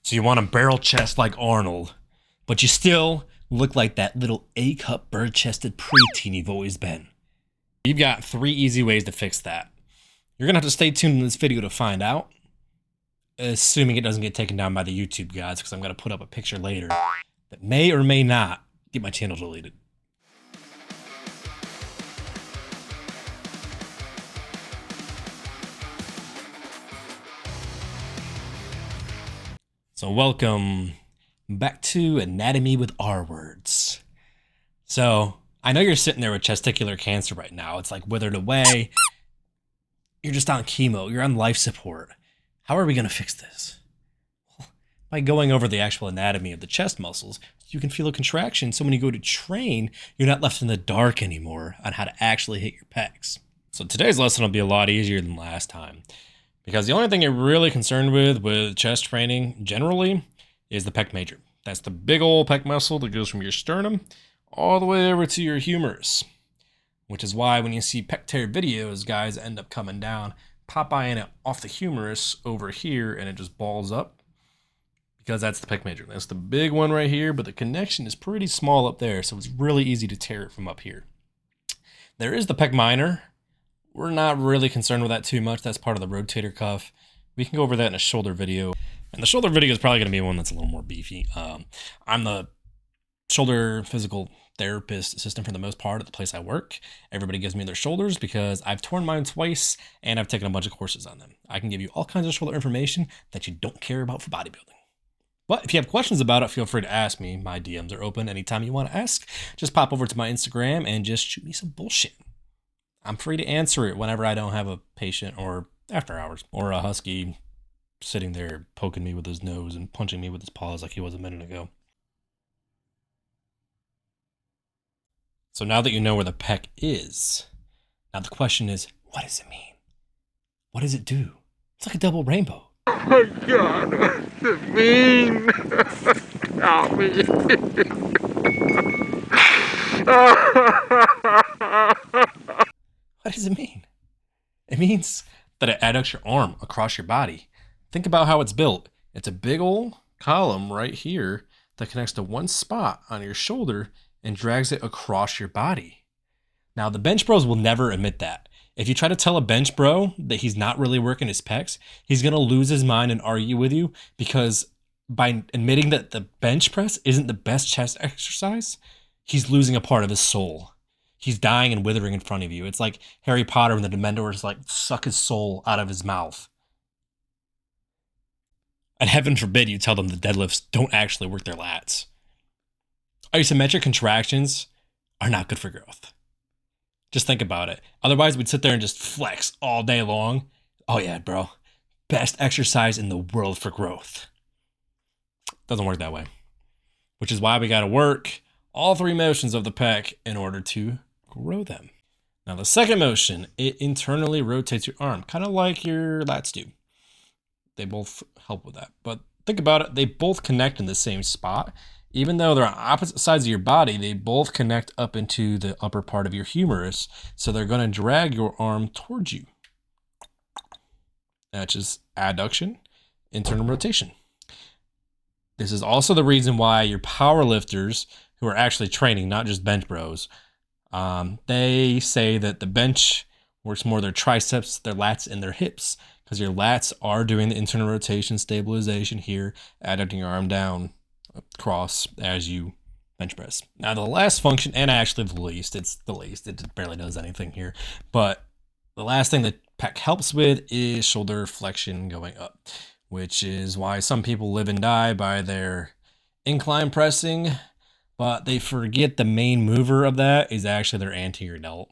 So you want a barrel chest like Arnold, but you still look like that little A-cup bird-chested preteen you've always been. You've got 3 easy ways to fix that. You're gonna have to stay tuned in this video to find out, assuming it doesn't get taken down by the YouTube gods, because I'm gonna put up a picture later that may or may not get my channel deleted. So welcome back to Anatomy with R words. So I know you're sitting there with testicular cancer right now. It's like withered away. You're just on chemo. You're on life support. How are we going to fix this? Well, by going over the actual anatomy of the chest muscles, you can feel a contraction. So when you go to train, you're not left in the dark anymore on how to actually hit your pecs. So today's lesson will be a lot easier than last time, because the only thing you're really concerned with chest training generally is the pec major. That's the big old pec muscle that goes from your sternum all the way over to your humerus, which is why when you see pec tear videos, guys end up coming down, Popeyeing it off the humerus over here, and it just balls up, because that's the pec major. That's the big one right here, but the connection is pretty small up there, so it's really easy to tear it from up here. There is the pec minor. We're not really concerned with that too much. That's part of the rotator cuff. We can go over that in a shoulder video. And the shoulder video is probably going to be one that's a little more beefy. I'm the shoulder physical therapist assistant for the most part at the place I work. Everybody gives me their shoulders because I've torn mine twice and I've taken a bunch of courses on them. I can give you all kinds of shoulder information that you don't care about for bodybuilding. But if you have questions about it, feel free to ask me. My DMs are open anytime you want to ask. Just pop over to my Instagram and just shoot me some bullshit. I'm free to answer it whenever I don't have a patient or after hours or a husky sitting there poking me with his nose and punching me with his paws like he was a minute ago. So now that you know where the pec is, now the question is, what does it mean? What does it do? It's like a double rainbow. Oh my God, what does it mean? Help me. What does it mean? It means that it adducts your arm across your body. Think about how it's built. It's a big old column right here that connects to one spot on your shoulder and drags it across your body. Now, the bench bros will never admit that. If you try to tell a bench bro that he's not really working his pecs, he's going to lose his mind and argue with you, because by admitting that the bench press isn't the best chest exercise, he's losing a part of his soul. He's dying and withering in front of you. It's like Harry Potter when the Dementors like suck his soul out of his mouth. And heaven forbid you tell them the deadlifts don't actually work their lats. Isometric contractions are not good for growth. Just think about it. Otherwise, we'd sit there and just flex all day long. Oh yeah, bro. Best exercise in the world for growth. Doesn't work that way. Which is why we got to work all 3 motions of the pec in order to grow them. Now the second motion, it internally rotates your arm, kind of like your lats do. They both help with that. But think about it, they both connect in the same spot. Even though they're on opposite sides of your body, they both connect up into the upper part of your humerus. So they're going to drag your arm towards you. That's just adduction, internal rotation. This is also the reason why your power lifters who are actually training, not just bench bros, they say that the bench works more their triceps, their lats, and their hips, because your lats are doing the internal rotation stabilization here, adducting your arm down across as you bench press. Now the last function, and actually the least, it barely does anything here, but the last thing that pec helps with is shoulder flexion going up, which is why some people live and die by their incline pressing, but they forget the main mover of that is actually their anterior delt.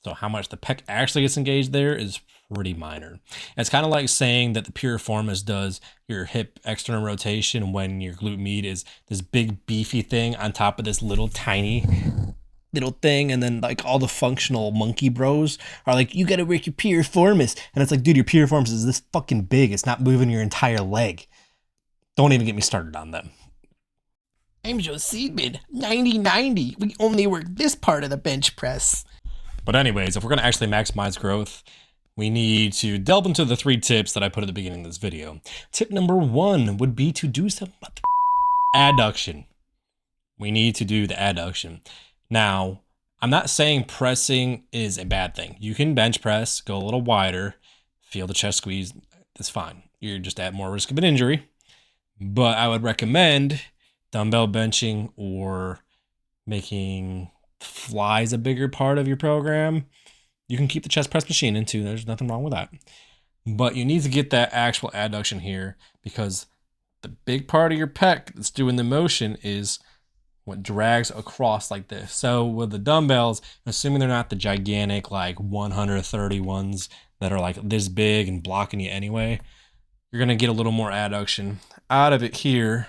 So how much the pec actually gets engaged there is pretty minor. It's kind of like saying that the piriformis does your hip external rotation when your glute med is this big beefy thing on top of this little tiny little thing, and then like all the functional monkey bros are like, you gotta work your piriformis, and it's like, dude, your piriformis is this fucking big, it's not moving your entire leg. Don't even get me started on them. I'm Joe Seedman, 90-90. We only work this part of the bench press. But anyways, if we're going to actually maximize growth, we need to delve into the 3 tips that I put at the beginning of this video. Tip number 1 would be to do some adduction. We need to do the adduction. Now, I'm not saying pressing is a bad thing. You can bench press, go a little wider, feel the chest squeeze. That's fine. You're just at more risk of an injury. But I would recommend dumbbell benching or making flies a bigger part of your program. You can keep the chest press machine in too. There's nothing wrong with that. But you need to get that actual adduction here, because the big part of your pec that's doing the motion is what drags across like this. So with the dumbbells, assuming they're not the gigantic like 130 ones that are like this big and blocking you anyway, you're going to get a little more adduction out of it here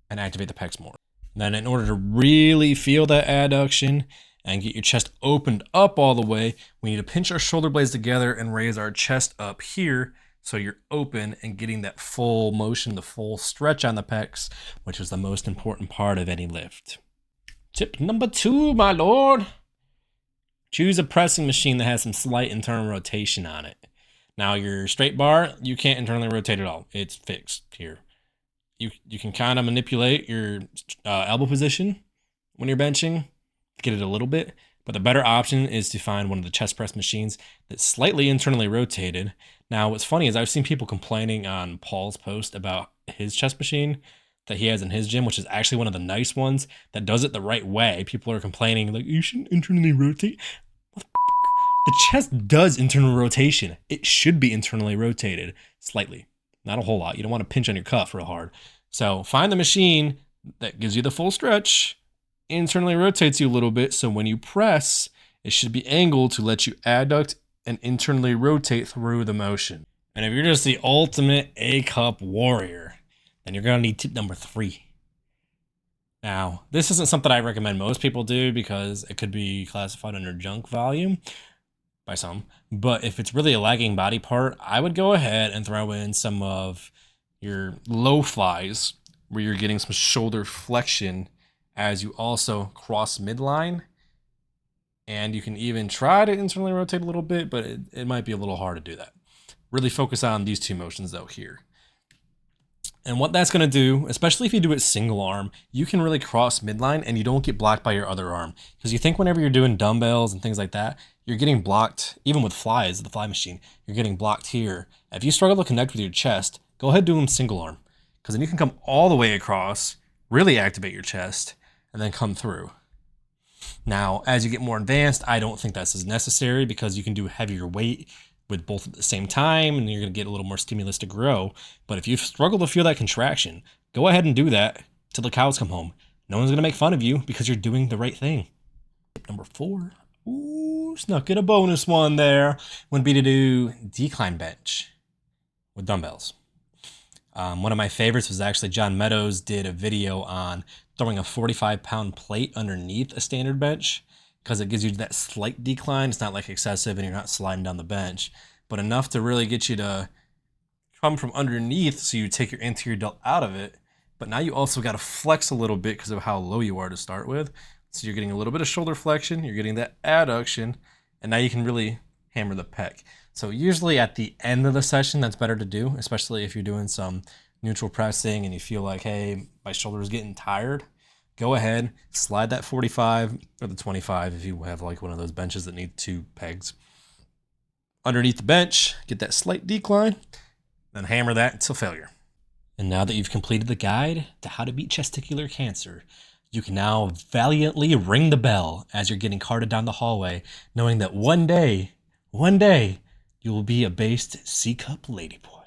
and activate the pecs more. Then in order to really feel that adduction and get your chest opened up all the way, we need to pinch our shoulder blades together and raise our chest up here so you're open and getting that full motion, the full stretch on the pecs, which is the most important part of any lift. Tip number 2, my lord. Choose a pressing machine that has some slight internal rotation on it. Now your straight bar, you can't internally rotate at all. It's fixed here. You can kind of manipulate your elbow position when you're benching, get it a little bit, but the better option is to find one of the chest press machines that's slightly internally rotated. Now, what's funny is I've seen people complaining on Paul's post about his chest machine that he has in his gym, which is actually one of the nice ones that does it the right way. People are complaining like, you shouldn't internally rotate. The chest does internal rotation. It should be internally rotated slightly, not a whole lot. You don't want to pinch on your cuff real hard. So find the machine that gives you the full stretch, internally rotates you a little bit, so when you press, it should be angled to let you adduct and internally rotate through the motion. And if you're just the ultimate A-cup warrior, then you're going to need tip number 3. Now, this isn't something I recommend most people do because it could be classified under junk volume by some, but if it's really a lagging body part, I would go ahead and throw in some of your low flies where you're getting some shoulder flexion as you also cross midline. And you can even try to internally rotate a little bit, but it might be a little hard to do that. Really focus on these 2 motions though here. And what that's going to do, especially if you do it single arm, you can really cross midline and you don't get blocked by your other arm. Because you think whenever you're doing dumbbells and things like that, you're getting blocked, even with flies, the fly machine, you're getting blocked here. If you struggle to connect with your chest, go ahead and do them single arm. Because then you can come all the way across, really activate your chest, and then come through. Now, as you get more advanced, I don't think that's as necessary because you can do heavier weight with both at the same time, and you're going to get a little more stimulus to grow. But if you struggle to feel that contraction, go ahead and do that till the cows come home. No one's going to make fun of you because you're doing the right thing. Tip number 4. Ooh, snuck in a bonus one there. Would be to do decline bench with dumbbells. One of my favorites was actually John Meadows did a video on throwing a 45-pound plate underneath a standard bench because it gives you that slight decline. It's not like excessive and you're not sliding down the bench, but enough to really get you to come from underneath so you take your anterior delt out of it. But now you also got to flex a little bit because of how low you are to start with. So you're getting a little bit of shoulder flexion, you're getting that adduction, and now you can really hammer the pec. So usually at the end of the session, that's better to do, especially if you're doing some neutral pressing and you feel like, hey, my shoulder is getting tired. Go ahead, slide that 45 or the 25 if you have like one of those benches that need 2 pegs underneath the bench, get that slight decline, then hammer that until failure. And now that you've completed the guide to how to beat testicular cancer, you can now valiantly ring the bell as you're getting carted down the hallway, knowing that one day, you will be a based C-cup ladyboy.